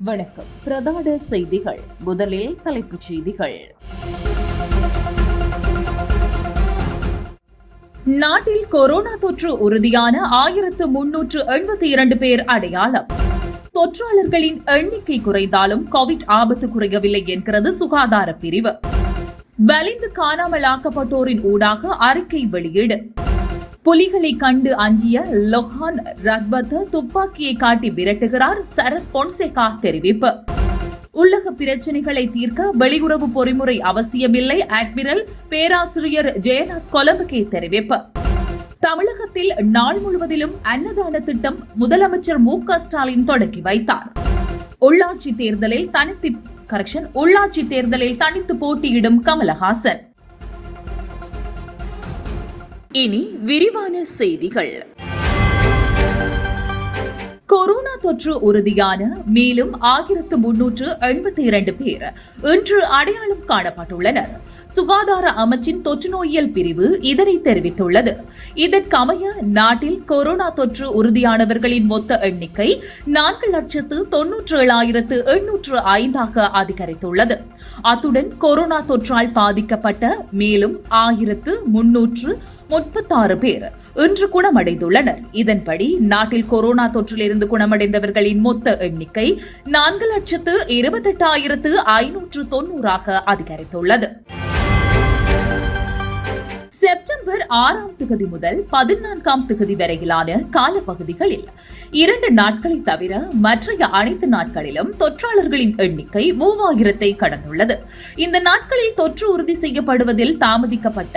வணக்கம். பிரதான செய்திகள். முதலில் தலைப்புச் செய்திகள். நாட்டில் கொரோனா தொற்று உறுதியான 1382 பேர் அடையாளம். தொற்றாளர்களின் எண்ணிக்கை குறைந்தாலும் கோவிட் ஆபத்து குறையவில்லை என்கிறது சுகாதார பிரிவு. வலிந்து காணாமலாக்கப்பட்டோரின் ஊடாக அறிக்கை வெளியீடு. புலிகளை கண்டு அஞ்சிய லொஹான் ரக்பத் துப்பாக்கியை காட்டி விரட்டுகிறார் சரத் பொன்சேகா தெரிவிப்பு. உள்ளக பிரச்சினைகளை தீர்க்க வெளியுறவு பொறிமுறை அவசியமில்லை அட்மிரல் பேராசிரியர் ஜெயநாத் கொலம்பகே தெரிவிப்பு. தமிழகத்தில் நாள் முழுவதிலும் அன்னதான திட்டம் முதலமைச்சர் மு.க. ஸ்டாலின் தொடங்கி வைத்தார். உள்ளாட்சி தேர்தலில் தனித்து போட்டியிடும் கமலஹாசன். இனி விரிவான செய்திகள். கொரோனா தொற்று உறுதியான மேலும் 1382 பேர் இன்று அடையாளம் காணப்பட்டுள்ளனர். சுகாதார அமைச்சின் தொற்று நோயியல் பிரிவு இதனை தெரிவித்துள்ளது. இதற்கமைய நாட்டில் கொரோனா தொற்று உறுதியானவர்களின் மொத்த எண்ணிக்கை 4,97,805 அதிகரித்துள்ளது. அத்துடன் கொரோனா தொற்றால் பாதிக்கப்பட்ட மேலும் 1,336 பேர் இன்று குணமடைந்துள்ளனர். இதன்படி நாட்டில் கொரோனா தொற்றிலிருந்து குணமடைந்தவர்களின் மொத்த எண்ணிக்கை 4,28,590 அதிகரித்துள்ளது. செப்டம்பர் 6 முதல் 14 வரையிலான காலப்பகுதிகளில் 2 நாட்களை தவிர மற்ற அனைத்து நாட்களிலும் தொற்றாளர்களின் எண்ணிக்கை 3000-ஐ கடந்துள்ளது. இந்த நாட்களில் தொற்று உறுதி செய்யப்படுவதில் தாமதிக்கப்பட்ட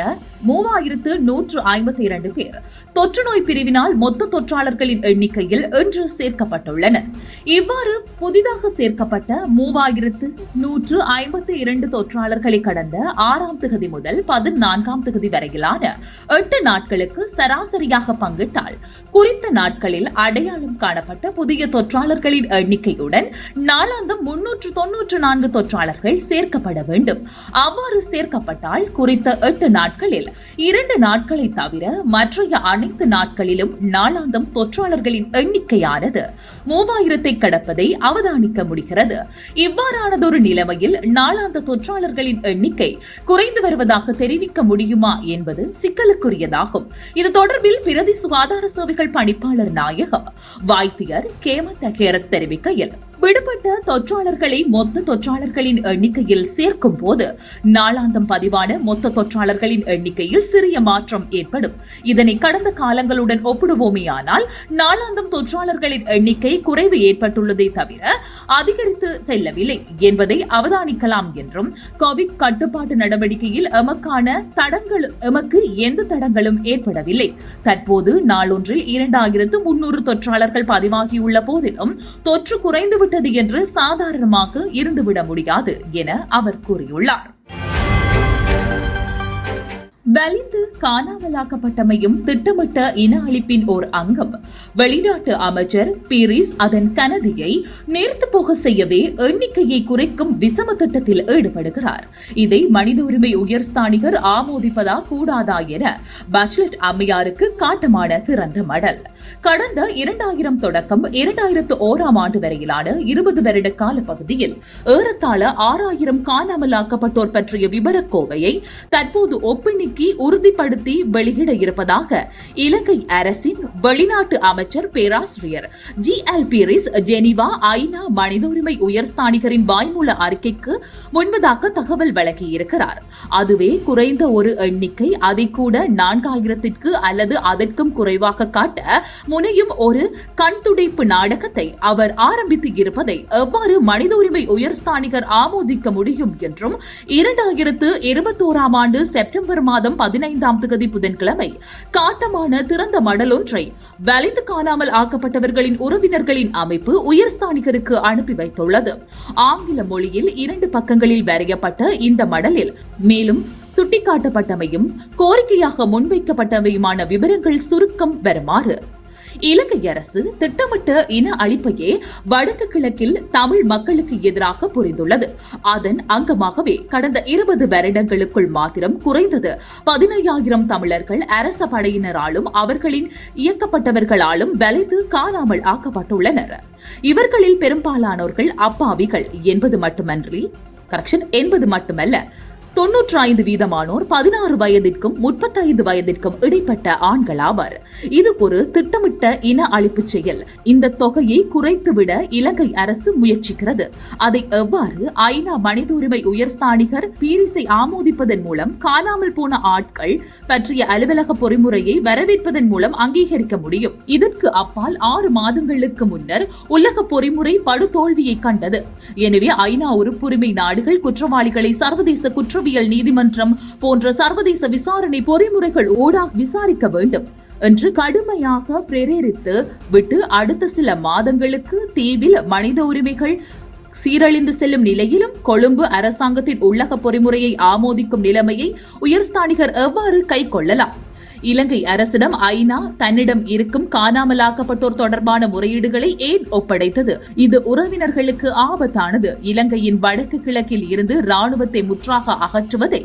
3152 பேர் தொற்று நோய் பிரிவினால் மொத்த தொற்றாளர்களின் எண்ணிக்கையில் இன்று சேர்க்கப்பட்டுள்ளனர். இவ்வாறு புதிதாக சேர்க்கப்பட்ட 3152 தொற்றாளர்களை கடந்த 6 முதல் 14 வரை 8 நாட்களுக்கு சராசரியாக பங்கிட்டால் குறித்த நாட்களில் அடையாளம் காணப்பட்ட புதிய தொற்றாளர்களின் எண்ணிக்கையுடன் நாளாந்தம் 394 தொற்றாளர்கள் சேர்க்கப்பட வேண்டும். அவ்வாறு சேர்க்கப்பட்டால் குறித்த 8 நாட்களில் 2 நாட்களை தவிர மற்ற அனைத்து நாட்களிலும் நாளாந்தம் தொற்றாளர்களின் எண்ணிக்கையானது 3000-ஐ கடப்பதை அவதானிக்க முடிகிறது. இவ்வாறானதொரு நிலைமையில் நாளாந்த தொற்றாளர்களின் எண்ணிக்கை குறைந்து வருவதாக தெரிவிக்க முடியுமா என்பது சிக்கலுக்குரியதாகும். இது தொடர்பில் பிரதி சுகாதார சேவைகள் பணிப்பாளர் நாயகம் வைத்தியர் கேமந்த கேரத் தெரிவிக்கையில், விடுபட்ட தொற்றாளர்களை மொத்த தொற்றாளர்களின் எண்ணிக்கையில் சேர்க்கும் போது நாளாந்தம் பதிவான மொத்த தொற்றாளர்களின் எண்ணிக்கையில் சிறிய மாற்றம் ஏற்படும். இதனை கடந்த காலங்களுடன் ஒப்பிடுவோமேயானால் நாளாந்தம் தொற்றாளர்களின் எண்ணிக்கை குறைவு ஏற்பட்டுள்ளதை தவிர அதிகரித்து செல்லவில்லை என்பதை அவதானிக்கலாம் என்றும், கோவிட் கட்டுப்பாட்டு நடவடிக்கையில் எமக்கு எந்த தடங்களும் ஏற்படவில்லை. தற்போது நாளொன்றில் 2300 தொற்றாளர்கள் பதிவாகியுள்ள போதிலும் தொற்று குறைந்துவிட்டது என்று சாதாரணமாக இருந்துவிட முடியாது என அவர் கூறியுள்ளார். வலிந்து காணாமலாக்கப்பட்டமையும் திட்டமிட்ட இன அழிப்பின் ஓர் அங்கம். வெளிநாட்டு அமைச்சர் பீரிஸ் அதன் கனதியை நேர்த்து போக செய்யவே எண்ணிக்கையை குறைக்கும் விசம திட்டத்தில் ஈடுபடுகிறார். இதை மனித உரிமை உயர்ஸ்தானிகர் ஆமோதிப்பதா கூடாதா என பச்லெட் அம்மையாருக்கு காட்டமான திறந்த மடல். கடந்த 2000 தொடக்கம் 2001 வரையிலான 20 வருட கால பகுதியில் ஏறத்தாழ 6000 காணாமலாக்கப்பட்டோர் பற்றிய விபரக்கோவையை தற்போது ஒப்பெண்ணிக்கு உறுதிப்படுத்தி வெளியிட இருப்பதாக இலங்கை அரசின் வெளிநாட்டு அமைச்சர் பேராசிரியர் ஜி.எல். பீரிஸ் ஜெனீவா ஐநா மனித உரிமை உயர்ஸ்தானிகரின் வாய்மூல அறிக்கைக்கு முன்பதாக தகவல் வழங்கியிருக்கிறார். அதுவே குறைந்த ஒரு எண்ணிக்கை, அதை கூட 4000-க்கு அல்லது அதற்கும் குறைவாக காட்ட முனையும் ஒரு கண்துடைப்பு நாடகத்தை அவர் ஆரம்பித்து இருப்பதை எவ்வாறு மனித உரிமை உயர்ஸ்தானிகர் ஆமோதிக்க முடியும் என்றும் 2021 செப்டம்பர் மாதம் 15 புதன்கிழமை காட்டமான திறந்த மடலொன்றை வலிந்து காணாமல் ஆக்கப்பட்டவர்களின் உறவினர்களின் அமைப்பு உயர்ஸ்தானிகருக்கு அனுப்பி வைத்துள்ளது. ஆங்கில மொழியில் 2 பக்கங்களில் வரையப்பட்ட இந்த மடலில் மேலும் சுட்டிக்காட்டப்பட்டமையும் கோரிக்கையாக முன்வைக்கப்பட்டவையுமான விவரங்கள் சுருக்கம் வருமாறு: இலங்கை அரசு திட்டமிட்ட இன அழிப்பையே வடக்கு கிழக்கில் தமிழ் மக்களுக்கு எதிராக புரிந்துள்ளது. அதன் அங்கமாகவே கடந்த 20 வருடங்களுக்குள் மாத்திரம் குறைந்தது 15,000 தமிழர்கள் அரச படையினராலும் அவர்களின் இயக்கப்பட்டவர்களாலும் வலைத்து காணாமல் ஆக்கப்பட்டுள்ளனர். இவர்களில் பெரும்பாலானோர்கள் அப்பாவிகள் என்பது மட்டுமல்ல 95% 16 வயதிற்கும் 35 வயதிற்கும் இடைப்பட்ட ஆண்கள் ஆவர். இது ஒரு திட்டமிட்ட இன அழிப்பு செயல். இந்த தொகையை குறைத்துவிட இலங்கை அரசு முயற்சிக்கிறது. அதை எவ்வாறு ஐநா மனித உரிமை உயர்ஸ்தானிகர் பீரிஸை ஆமோதிப்பதன் மூலம் காணாமல் போன ஆட்கள் பற்றிய அலுவலக பொறிமுறையை வரவேற்பதன் மூலம் அங்கீகரிக்க முடியும்? இதற்கு அப்பால் 6 மாதங்களுக்கு முன்னர் உலக பொறிமுறை படுதோல்வியை கண்டது. எனவே ஐநா உறுப்புரிமை நாடுகள் குற்றவாளிகளை சர்வதேச குற்றவியல் நீதிமன்றம் போன்ற சர்வதேச விசாரணை பொறிமுறைகள் ஊடாக விசாரிக்க வேண்டும் என்று கடுமையாக பிரேரித்து விட்டு அடுத்த சில மாதங்களுக்கு தீவில் மனித உரிமைகள் சீரழிந்து செல்லும் நிலையிலும் கொழும்பு அரசாங்கத்தின் உள்ளக பொறிமுறையை ஆமோதிக்கும் நிலைமையை உயர்ஸ்தானிகர் எவ்வாறு கைக்கொள்ளலாம்? இலங்கை அரசிடம் ஐநா தன்னிடம் இருக்கும் காணாமலாக்கப்பட்டோர் தொடர்பான முறையீடுகளை ஏன் ஒப்படைத்தது? இது உறவினர்களுக்கு ஆபத்தானது. இலங்கையின் வடக்கு கிழக்கில் இருந்து ராணுவத்தை முற்றாக அகற்றுவதை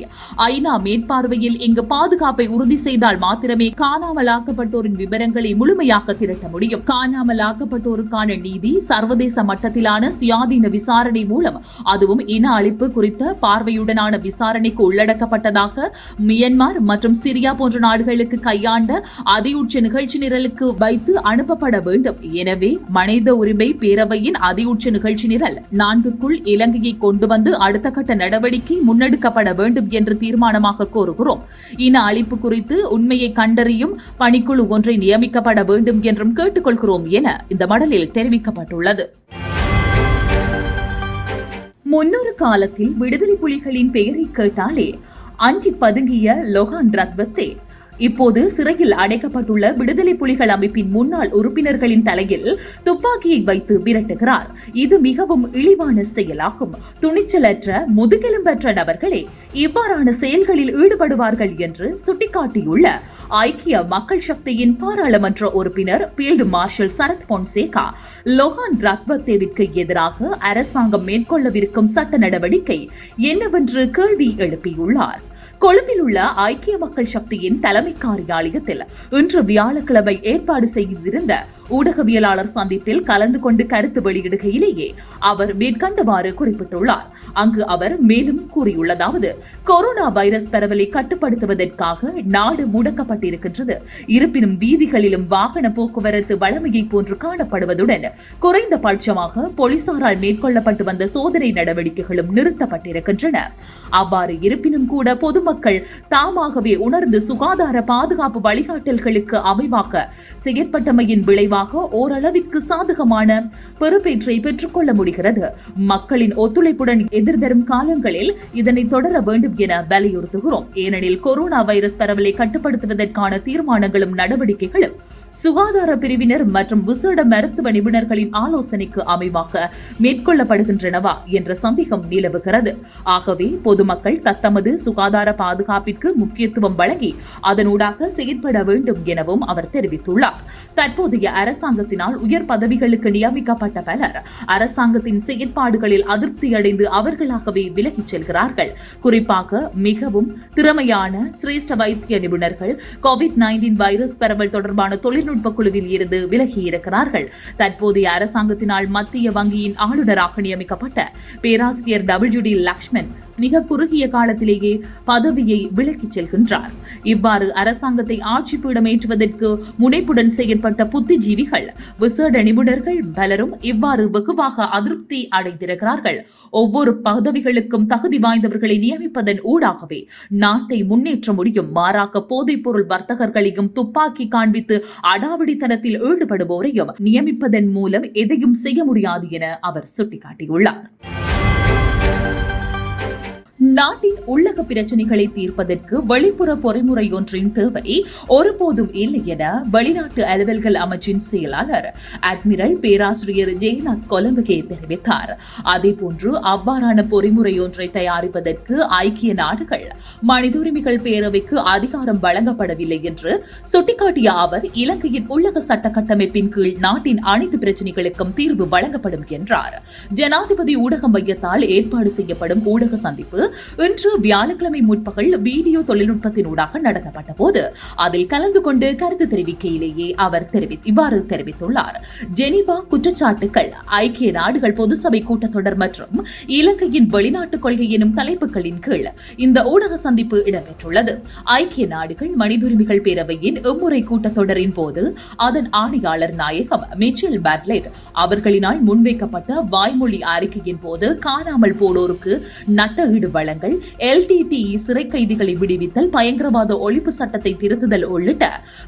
ஐநா மேற்பார்வையில் இங்கு பாதுகாப்பை உறுதி செய்தால் மாத்திரமே காணாமலாக்கப்பட்டோரின் விவரங்களை முழுமையாக திரட்ட முடியும். காணாமலாக்கப்பட்டோருக்கான நீதி சர்வதேச மட்டத்திலான சுயாதீன விசாரணை மூலம், அதுவும் இன அழிப்பு குறித்த பார்வையுடனான விசாரணைக்கு உள்ளடக்கப்பட்டதாக மியன்மார் மற்றும் சிரியா போன்ற நாடுகளுக்கு கையாண்ட அதியுச்ச நிகழ்ச்சி நிரலுக்கு வைத்து அனுப்பப்பட வேண்டும். எனவே மனித உரிமை பேரவையின் அதியுச்ச நிகழ்ச்சி நிரல் 4க்குள் இலங்கையை கொண்டு வந்து அடுத்த கட்ட நடவடிக்கை முன்னெடுக்கப்பட வேண்டும் என்று தீர்மானமாக கோருகிறோம். இன அழிப்பு குறித்து உண்மையை கண்டறியும் பணிக்குழு ஒன்றை நியமிக்கப்பட வேண்டும் என்றும் கேட்டுக்கொள்கிறோம் என இந்த மடலில் தெரிவிக்கப்பட்டுள்ளது. முன்னொரு காலத்தில் விடுதலை புலிகளின் பெயரை கேட்டாலே அஞ்சி பதுங்கிய லொஹான் ரத்வத்தே இப்போது சிறையில் அடைக்கப்பட்டுள்ள விடுதலை புலிகள் அமைப்பின் முன்னாள் உறுப்பினர்களின் தலையில் துப்பாக்கியை வைத்து விரட்டுகிறார். இது மிகவும் இழிவான செயலாகும். துணிச்சலற்ற முதுகெலும்பற்ற நபர்களே இவ்வாறான செயல்களில் ஈடுபடுவார்கள் என்று சுட்டிக்காட்டியுள்ள ஐக்கிய மக்கள் சக்தியின் பாராளுமன்ற உறுப்பினர் பீல்டு மார்ஷல் சரத் பொன்சேகா லொஹான் ரத்வத்தேவிற்கு எதிராக அரசாங்கம் மேற்கொள்ளவிருக்கும் சட்ட நடவடிக்கை என்னவென்று கேள்வி எழுப்பியுள்ளார். கொழும்பில் உள்ள ஐக்கிய மக்கள் சக்தியின் தலைமை காரியாலயத்தில் இன்று வியாழக்கிழமை ஏற்பாடு செய்திருந்த ஊடகவியலாளர் சந்திப்பில் கலந்து கொண்டு கருத்து வெளியிடுகையிலேயே அவர் மேற்கண்டவாறு குறிப்பிட்டுள்ளார். அங்கு அவர் மேலும் கூறியுள்ளதாவது: கொரோனா வைரஸ் பரவலை கட்டுப்படுத்துவதற்காக நாடு முடக்கப்பட்டிருக்கின்றது. இருப்பினும் வீதிகளிலும் வாகன போக்குவரத்து வழமையை போன்று காணப்படுவதுடன் குறைந்தபட்சமாக போலீசாரால் மேற்கொள்ளப்பட்டு வந்த சோதனை நடவடிக்கைகளும் நிறுத்தப்பட்டிருக்கின்றன. அவ்வாறு இருப்பினும் கூட பொதுமக்கள் தாமாகவே உணர்ந்து சுகாதார பாதுகாப்பு வழிகாட்டல்களுக்கு அமைவாக செயற்பட்டமையின் விளைவாக ஓரளவிற்கு சாதகமான பெறுபேற்றை பெற்றுக் கொள்ள முடிகிறது. மக்களின் ஒத்துழைப்புடன் எதிர்வரும் காலங்களில் இதனை தொடர வேண்டும் என வலியுறுத்துகிறோம். ஏனெனில் கொரோனா வைரஸ் பரவலை கட்டுப்படுத்துவதற்கான தீர்மானங்களும் நடவடிக்கைகளும் சுகாதார பிரிவினர் மற்றும் விசேட மருத்துவ நிபுணர்களின் ஆலோசனைக்கு அமைவாக மேற்கொள்ளப்படுகின்றனவா என்ற சந்தேகம் நிலவுகிறது. ஆகவே பொதுமக்கள் தத்தமது சுகாதார பாதுகாப்பிற்கு முக்கியத்துவம் வழங்கி அதனூடாக செயற்பட வேண்டும் எனவும் அவர் தெரிவித்துள்ளார். தற்போதைய அரசாங்கத்தினால் உயர் பதவிகளுக்கு நியமிக்கப்பட்ட பலர் அரசாங்கத்தின் செயற்பாடுகளில் அதிருப்தியடைந்து அவர்களாகவே விலகிச் செல்கிறார்கள். குறிப்பாக மிகவும் திறமையான சிரேஷ்ட வைத்திய நிபுணர்கள் கோவிட்-19 வைரஸ் பரவல் தொடர்பான தொழில்நுட்ப குழுவில் இருந்து விலகியிருக்கிறார்கள். தற்போதைய அரசாங்கத்தினால் மத்திய வங்கியின் ஆளுநராக நியமிக்கப்பட்ட பேராசிரியர் WD லக்ஷ்மன் மிக குறுகிய காலத்திலேயே பதவியை விலக்கிச் செல்கின்றார். இவ்வாறு அரசாங்கத்தை ஆட்சி பீடம் ஏற்றுவதற்கு முனைப்புடன் செயற்பட்ட புத்திஜீவிகள் விசேட நிபுணர்கள் பலரும் இவ்வாறு வெகுவாக அதிருப்தி அடைந்திருக்கிறார்கள். ஒவ்வொரு பதவிகளுக்கும் தகுதி வாய்ந்தவர்களை நியமிப்பதன் ஊடாகவே நாட்டை முன்னேற்ற முடியும். மாறாக போதைப் பொருள் வர்த்தகர்களையும் துப்பாக்கி காண்பித்து அடாவடித்தனத்தில் ஈடுபடுவோரையும் நியமிப்பதன் மூலம் எதையும் செய்ய முடியாது என அவர் சுட்டிக்காட்டியுள்ளார். நாட்டின் உள்ளக பிரச்சினைகளை தீர்ப்பதற்கு வெளிப்புற பொறிமுறை ஒன்றின் தேவை ஒருபோதும் இல்லை என வெளிநாட்டு அலுவல்கள் அமைச்சின் செயலாளர் அட்மிரல் பேராசிரியர் ஜெயநாத் கொலம்பகே தெரிவித்தார். அதேபோன்று அவ்வாறான பொறிமுறை ஒன்றை தயாரிப்பதற்கு ஐக்கிய நாடுகள் மனித உரிமைகள் பேரவைக்கு அதிகாரம் வழங்கப்படவில்லை என்று சுட்டிக்காட்டிய அவர், இலங்கையின் உள்ளக சட்ட கட்டமைப்பின் கீழ் நாட்டின் அனைத்து பிரச்சினைகளுக்கும் தீர்வு வழங்கப்படும் என்றார். ஜனாதிபதி ஊடக மையத்தால் ஏற்பாடு செய்யப்படும் ஊடக சந்திப்பு இன்று வியாழக்கிழமை முற்பகல் வீடியோ தொழில்நுட்பத்தினூடாக நடத்தப்பட்ட போது அதில் கலந்து கொண்டு கருத்து தெரிவிக்கையிலேயே அவர் இவ்வாறு தெரிவித்துள்ளார். ஜெனீவா குற்றச்சாட்டுகள், ஐக்கிய நாடுகள் பொதுசபை கூட்டத்தொடர் மற்றும் இலங்கையின் வெளிநாட்டு கொள்கை எனும் தலைப்புகளின் கீழ் இந்த ஊடக சந்திப்பு இடம்பெற்றுள்ளது. ஐக்கிய நாடுகள் மனித உரிமைகள் பேரவையின் இம்முறை கூட்டத்தொடரின் போது அதன் ஆணையாளர் நாயகம் மிச்சல் பாட்லெட் அவர்களினால் முன்வைக்கப்பட்ட வாய்மொழி அறிக்கையின் போது காணாமல் போனோருக்கு நட்டஈடு வழங்கல், LTTE சிறை கைதிகளை விடுவித்தல், பயங்கரவாத ஒழிப்பு சட்டத்தை திருத்துதல் உள்ளிட்ட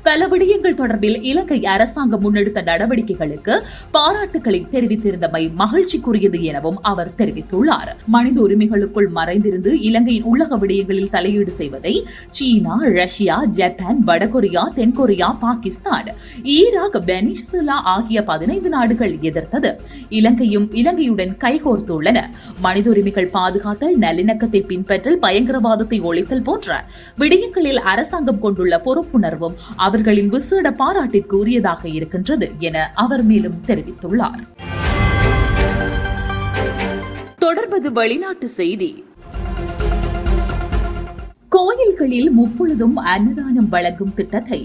பல விடயங்கள் தொடர்பில் இலங்கை அரசாங்கம் முன்னெடுத்த நடவடிக்கைகளுக்கு பாராட்டுக்களை தெரிவித்திருந்தமை மகிழ்ச்சிக்குரியது எனவும் அவர் தெரிவித்துள்ளார். மனித உரிமைகளுக்குள் மறைந்திருந்து இலங்கையின் உள்ளக விடயங்களில் தலையீடு செய்வதை சீனா, ரஷ்யா, ஜப்பான், வடகொரியா, தென்கொரியா, பாகிஸ்தான், ஈராக், வெனிசுலா ஆகிய 15 நாடுகள் எதிர்த்தது. இலங்கையுடன் கைகோர்த்துள்ளன. மனித உரிமைகள் பாதுகாத்தல், நல்லிணக்கத்தை பின்பற்றல், பயங்கரவாதத்தை ஒழித்தல் போன்ற விடயங்களில் அரசாங்கம் கொண்டுள்ள பொறுப்புணர்வும் அவர்களின் விசேட பாராட்டிற்கு உரியதாக இருக்கின்றது என அவர் மேலும் தெரிவித்துள்ளார். தொடர்பது வெளிநாட்டு செய்தி. கோயில்களில் முப்பொழுதும் அன்னதானம் வழங்கும் திட்டத்தை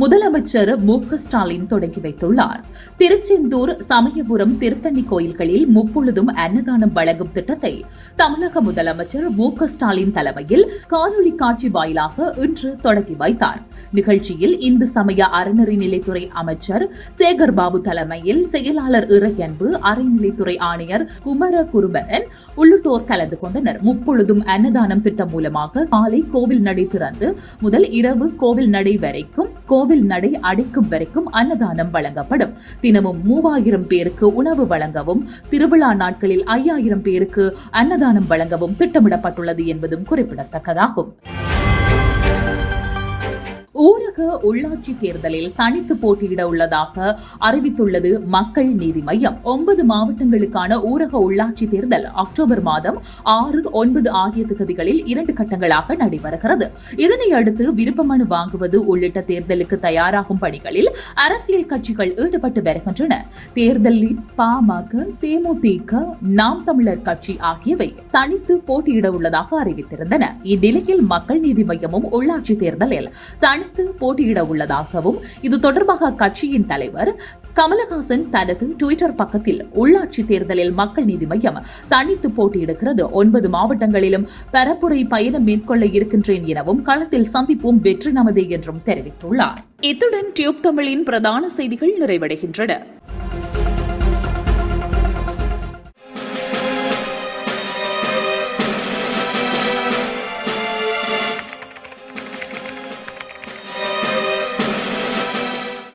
முதலமைச்சர் மு.க. ஸ்டாலின் தொடங்கி வைத்துள்ளார். திருச்செந்தூர், சமயபுரம், திருத்தணி கோயில்களில் முப்பொழுதும் அன்னதானம் வழங்கும் திட்டத்தை தமிழக முதலமைச்சர் மு.க. ஸ்டாலின் தலைமையில் காணொலி காட்சி வாயிலாக இன்று தொடங்கி வைத்தார். நிகழ்ச்சியில் இந்து சமய அறநெறிநிலைத்துறை அமைச்சர் சேகர்பாபு தலைமையில் செயலாளர் இறையன்பு, அறநிலைத்துறை ஆணையர் குமரகுருபரன் உள்ளிட்டோர் கலந்து கொண்டனர். முப்பொழுதும் அன்னதானம் திட்டம் மூலமாக காலை கோவில் நடை திறந்து முதல் இரவு கோவில் நடை அடைக்கும் வரைக்கும் அன்னதானம் வழங்கப்படும். தினமும் 3000 பேருக்கு உணவு வழங்கவும், திருவிழா நாட்களில் 5000 பேருக்கு அன்னதானம் வழங்கவும் திட்டமிடப்பட்டுள்ளது என்பதும் குறிப்பிடத்தக்கதாகும். ஊரக உள்ளாட்சி தேர்தலில் தனித்து போட்டியிட உள்ளதாக அறிவித்துள்ளது மக்கள் நீதி மய்யம். 9 மாவட்டங்களுக்கான ஊரக உள்ளாட்சி தேர்தல் அக்டோபர் மாதம் 6, 9 ஆகிய தேதிகளில் 2 கட்டங்களாக நடைபெறுகிறது. இதனையடுத்து விருப்ப மனு வாங்குவது உள்ளிட்ட தேர்தலுக்கு தயாராகும் பணிகளில் அரசியல் கட்சிகள் ஈடுபட்டு வருகின்றன. தேர்தலில் பாமக, தேமுதிக, நாம் தமிழர் கட்சி ஆகியவை தனித்து போட்டியிட உள்ளதாக அறிவித்திருந்தன. இந்நிலையில் மக்கள் நீதி மய்யமும் உள்ளாட்சி தேர்தலில் தனித்து போட்டியிட உள்ளதாகவும், இது தொடர்பாக அக்கட்சியின் தலைவர் கமலஹாசன் தனது டுவிட்டர் பக்கத்தில் உள்ளாட்சி தேர்தலில் மக்கள் நீதி மய்யம் தனித்து போட்டியிடுகிறது, 9 மாவட்டங்களிலும் பரப்புரை பயணம் மேற்கொள்ள இருக்கின்றேன் எனவும், களத்தில் சந்திப்போம், வெற்றி நமதே என்றும் தெரிவித்துள்ளார். இத்துடன் டியூப் தமிழின் பிரதான செய்திகள் நிறைவடைகின்றன.